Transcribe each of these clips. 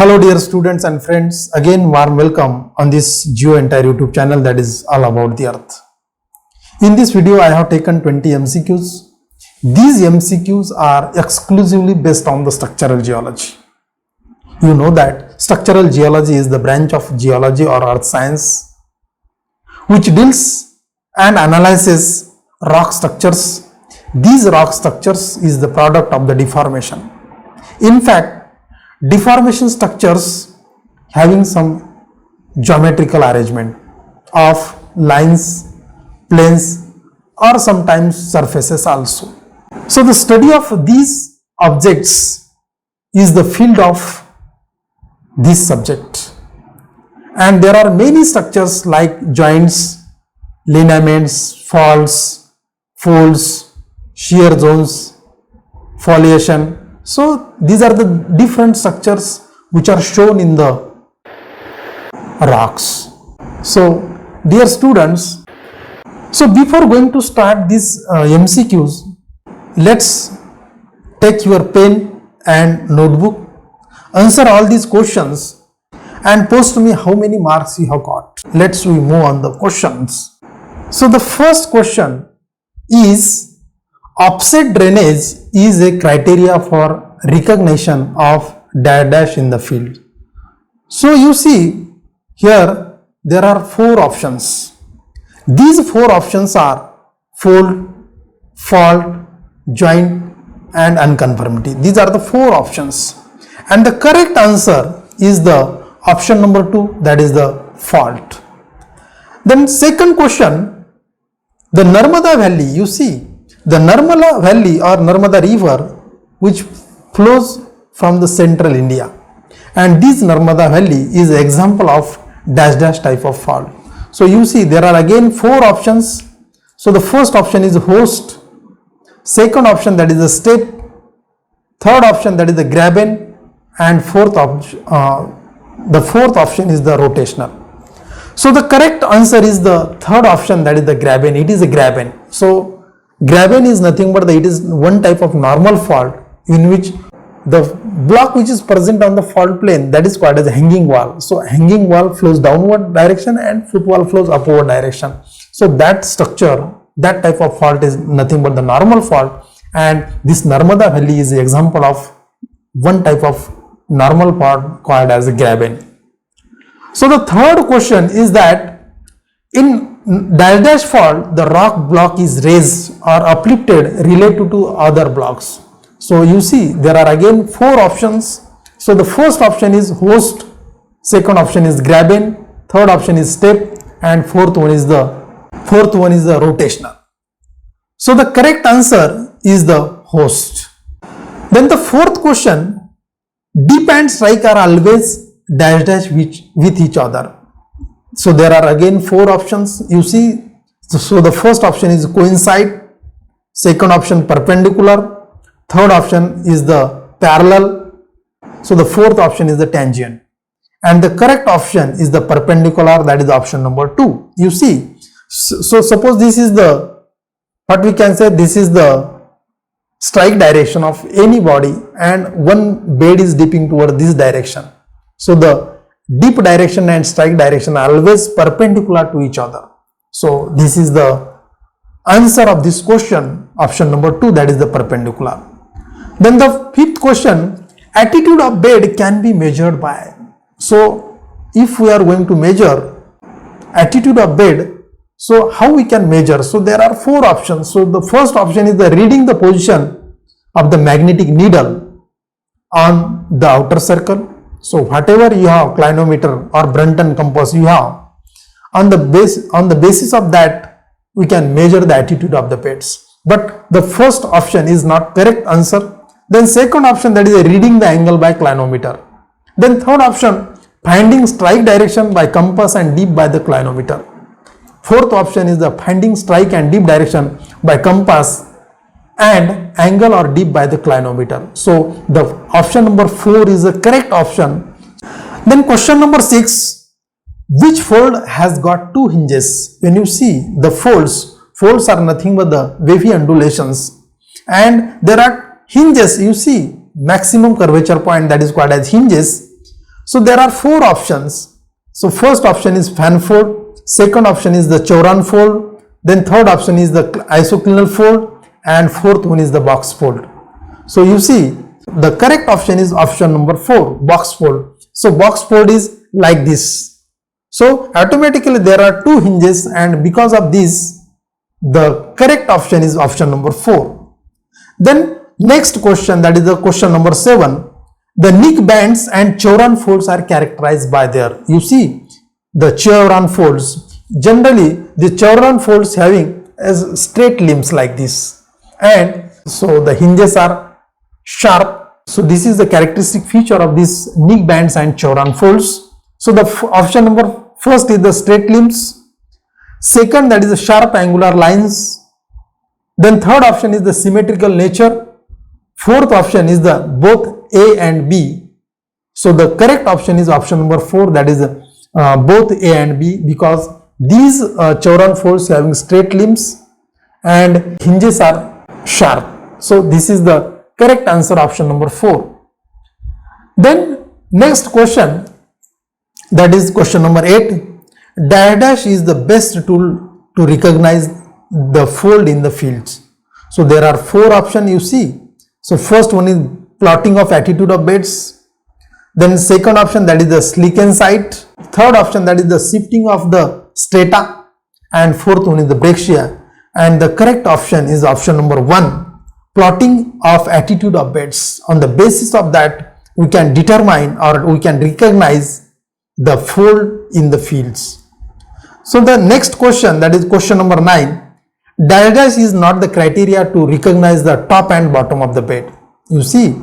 Hello dear students and friends, again warm welcome on this GeoEntire YouTube channel that is all about the earth. In this video I have taken 20 MCQs. These MCQs are exclusively based on the structural geology. You know that structural geology is the branch of geology or earth science which deals and analyzes rock structures. These rock structures is the product of the deformation. In fact, deformation structures having some geometrical arrangement of lines, planes or sometimes surfaces also. So the study of these objects is the field of this subject, and there are many structures like joints, lineaments, faults, folds, shear zones, foliation. So these are the different structures which are shown in the rocks. So dear students, so before going to start these MCQs, let's take your pen and notebook, answer all these questions and post me how many marks you have got. Let's we move on the questions. So the first question is, offset drainage is a criteria for recognition of dash in the field. So you see here there are four options. These four options are fold, fault, joint and unconformity. These are the four options, and the correct answer is the option number 2, that is the fault. Then second question, the Narmada Valley, you see the Narmada Valley or Narmada River which flows from the central India, and this Narmada Valley is an example of dash type of fault. So you see there are again four options. So the first option is host, second option that is the step, third option that is the graben, and the fourth option is the rotational. So the correct answer is the third option, that is the graben. It is a graben. So graben is nothing but it is one type of normal fault in which the block which is present on the fault plane, that is called as a hanging wall. So hanging wall flows downward direction and footwall flows upward direction. So that structure, that type of fault is nothing but the normal fault, and this Narmada Valley is an example of one type of normal fault called as a graben. So the third question is that in dash fault the rock block is raised or uplifted relative to other blocks. So you see there are again four options. So the first option is host, second option is graben, third option is step, and fourth one is the rotational. So the correct answer is the host. Then the fourth question, dip and strike are always dash with each other. So there are again four options, you see. So the first option is coincide, second option perpendicular, third option is the parallel, so the fourth option is the tangent, and the correct option is the perpendicular, that is option number 2. You see, so suppose this is the, what we can say, this is the strike direction of any body and one bed is dipping toward this direction. So the dip direction and strike direction are always perpendicular to each other. So this is the answer of this question, option number 2, that is the perpendicular. Then the fifth question, attitude of bed can be measured by. So if we are going to measure attitude of bed, so how we can measure? So there are four options. So the first option is the reading the position of the magnetic needle on the outer circle. So whatever you have, clinometer or Brunton compass you have, on the basis of that we can measure the attitude of the beds. But the first option is not correct answer. Then second option, that is reading the angle by clinometer. Then third option, finding strike direction by compass and dip by the clinometer. Fourth option is the finding strike and dip direction by compass and angle or dip by the clinometer. So the option number 4 is the correct option. Then question number 6, which fold has got 2 hinges? When you see the folds are nothing but the wavy undulations, and there are hinges, you see maximum curvature point, that is called as hinges. So there are four options. So first option is fan fold, second option is the Choran fold, then third option is the isoclinal fold, and fourth one is the box fold. So you see the correct option is option number 4, box fold. So box fold is like this. So automatically there are two hinges, and because of this the correct option is option number 4. Then next question, that is the question number 7. The neck bands and Choran folds are characterized by their, you see the Choran folds, generally the Choran folds having as straight limbs like this, and so the hinges are sharp. So this is the characteristic feature of these neck bands and Choran folds. So the option number first is the straight limbs, second that is the sharp angular lines, then third option is the symmetrical nature, fourth option is the both A and B. So the correct option is option number 4, that is both A and B, because these Choran folds having straight limbs and hinges are sharp. So this is the correct answer, option number 4. Then next question, that is question number 8. Dire dash is the best tool to recognize the fold in the fields. So there are 4 options you see. So first one is plotting of attitude of beds, then second option that is the Schlichten sight, third option that is the shifting of the strata, and fourth one is the Brechia, and the correct option is option number 1, plotting of attitude of beds. On the basis of that we can determine or we can recognize the fold in the fields. So the next question, that is question number 9, dire dash is not the criteria to recognize the top and bottom of the bed. You see,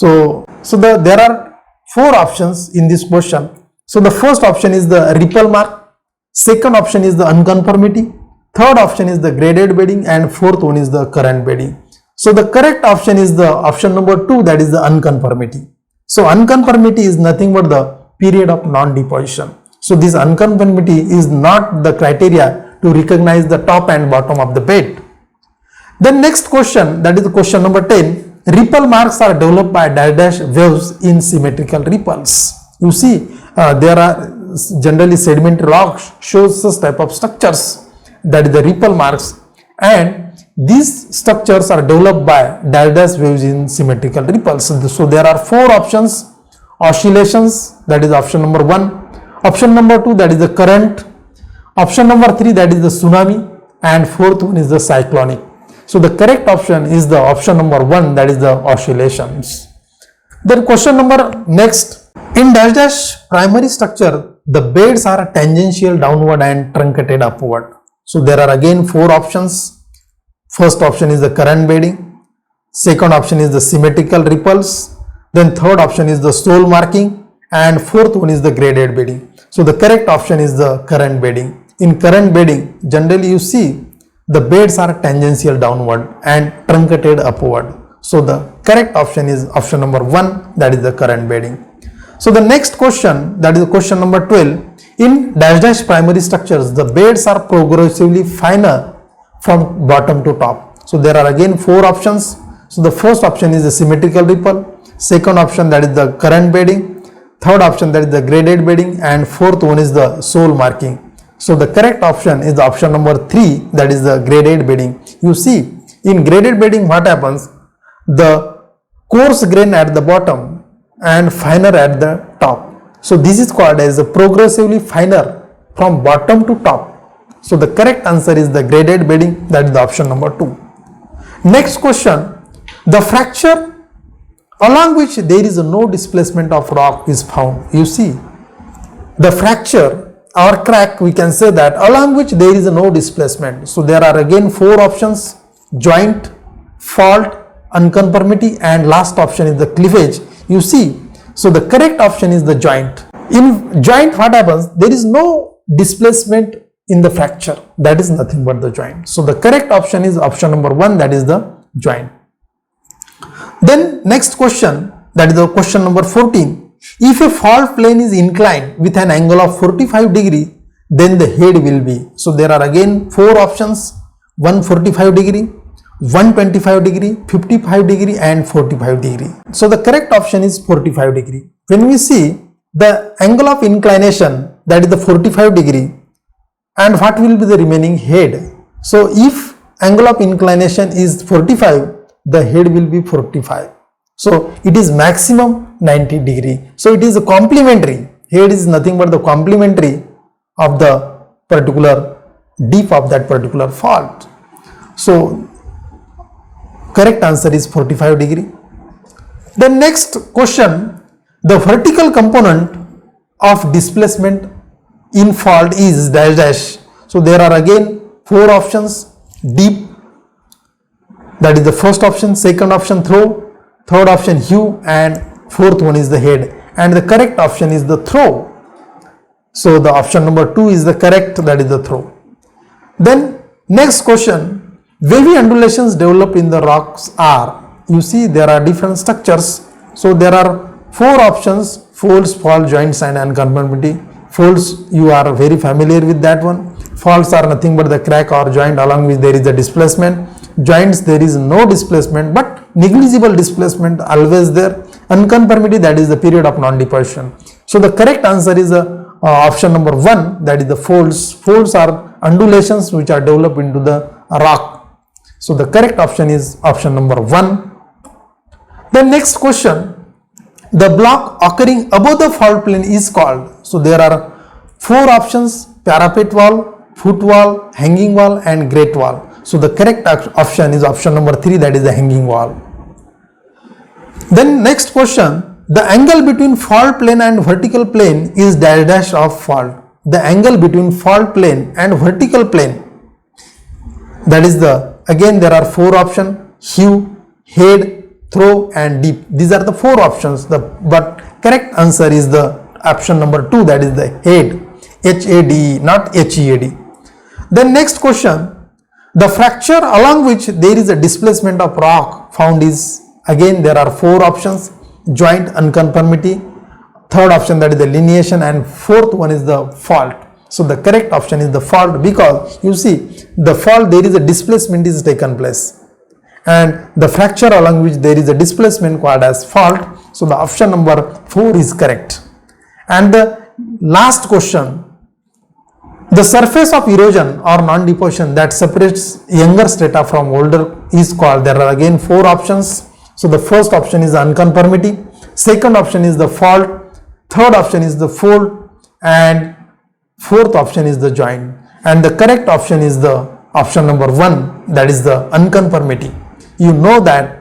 there are 4 options in this question. So the first option is the ripple mark, second option is the unconformity, third option is the graded bedding, and fourth one is the current bedding. So the correct option is the option number 2, that is the unconformity. So unconformity is nothing but the period of non-deposition. So this unconformity is not the criteria to recognize the top and bottom of the bed. Then next question, that is question number 10. Ripple marks are developed by dire dash waves in symmetrical ripples. You see, there are generally sedimentary rocks shows such type of structures, that is the ripple marks, and these structures are developed by dire dash waves in symmetrical ripples. So there are 4 options: oscillations, that is option number 1, option number 2, that is the current, option number 3, that is the tsunami, and fourth one is the cyclonic. So the correct option is the option number 1, that is the oscillations. Then question number next, in dash dash primary structure the beds are tangential downward and truncated upward. So there are again 4 options. First option is the current bedding, second option is the symmetrical ripples, then third option is the sole marking, and fourth one is the graded bedding. So the correct option is the current bedding. In current bedding generally you see the beds are tangential downward and truncated upward. So the correct option is option number 1, that is the current bedding. So the next question, that is question number 12. In dash dash primary structures the beds are progressively finer from bottom to top. So there are again 4 options. So the first option is the symmetrical ripple, second option that is the current bedding, third option that is the graded bedding, and fourth one is the sole marking. So the correct option is the option number 3, that is the graded bedding. You see, in graded bedding what happens, the coarse grain at the bottom and finer at the top. So this is called as a progressively finer from bottom to top. So the correct answer is the graded bedding, that is the option number 2. Next question, the fracture along which there is no displacement of rock is found. You see, the fracture or crack, we can say that along which there is no displacement. So there are again 4 options: joint, fault, unconformity, and last option is the cleavage. You see, so the correct option is the joint. In joint what happens, there is no displacement in the fracture, that is nothing but the joint. So the correct option is option number 1, that is the joint. Then next question, that is the question number 14. If a fault plane is inclined with an angle of 45 degree, then the head will be. So there are again 4 options: 145 degree, 125 degree, 55 degree, and 45 degree. So the correct option is 45 degree. When we see the angle of inclination, that is the 45 degree, and what will be the remaining head. So if angle of inclination is 45, the head will be 45. So it is maximum 90 degree. So it is a complementary. Head is nothing but the complementary of the particular dip of that particular fault. So correct answer is 45 degree. The next question, the vertical component of displacement in fault is dash dash. So there are again 4 options: deep, that is the first option, second option throw, third option hew, and fourth one is the head, and the correct option is the throw. So the option number 2 is the correct, that is the throw. Then next question, wavy undulations develop in the rocks are, you see there are different structures. So there are 4 options: folds, fault, joints, and unconformity. Folds, you are very familiar with that one. Faults are nothing but the crack or joint along which there is a displacement. Joints, there is no displacement but negligible displacement always there. Unconformity, that is the period of non-deposition. So the correct answer is option number 1, that is the folds. Folds are undulations which are developed into the rock. So the correct option is option number 1. The next question, the block occurring above the fault plane is called. So there are 4 options: parapet wall, foot wall, hanging wall, and grate wall. So the correct option is option number 3, that is the hanging wall. Then next question, the angle between fault plane and vertical plane is dash dash of fault. The angle between fault plane and vertical plane, that is the, again there are 4 options: hew, head, throw, and deep. These are the 4 options, but correct answer is the option number 2, that is the head, H-A-D-E, not H-E-A-D. Then next question, the fracture along which there is a displacement of rock found is, again there are 4 options: joint, unconformity, third option that is the lineation, and fourth one is the fault. So the correct option is the fault, because you see the fault there is a displacement is taken place, and the fracture along which there is a displacement called as fault. So the option number 4 is correct. And the last question, the surface of erosion or non-deposition that separates younger strata from older is called. There are again 4 options. So the first option is the unconformity, second option is the fault, third option is the fold, and fourth option is the joint. And the correct option is the option number 1, that is the unconformity. You know that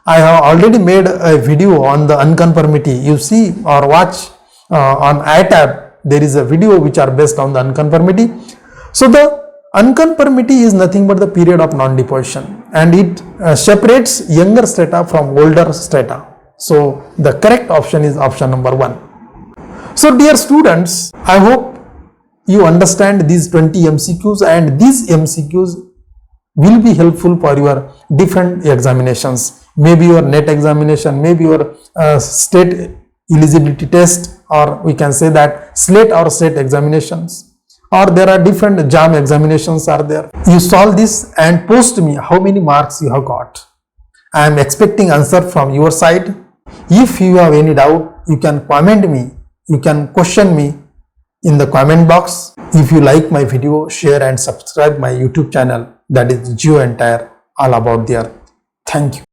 I have already made a video on the unconformity. You see or watch on iTab, there is a video which are based on the unconformity. So the unconformity is nothing but the period of non-deposition, and it separates younger strata from older strata. So the correct option is option number 1. So dear students, I hope you understand these 20 MCQs, and these MCQs will be helpful for your different examinations. Maybe your NET examination, maybe your state eligibility test, or we can say that slate or state examinations, or there are different JAM examinations are there. You solve this and post me how many marks you have got. I am expecting answer from your side. If you have any doubt, you can comment me, you can question me in the comment box. If you like my video, share and subscribe my YouTube channel, that is GeoEntire, all about there. Thank you.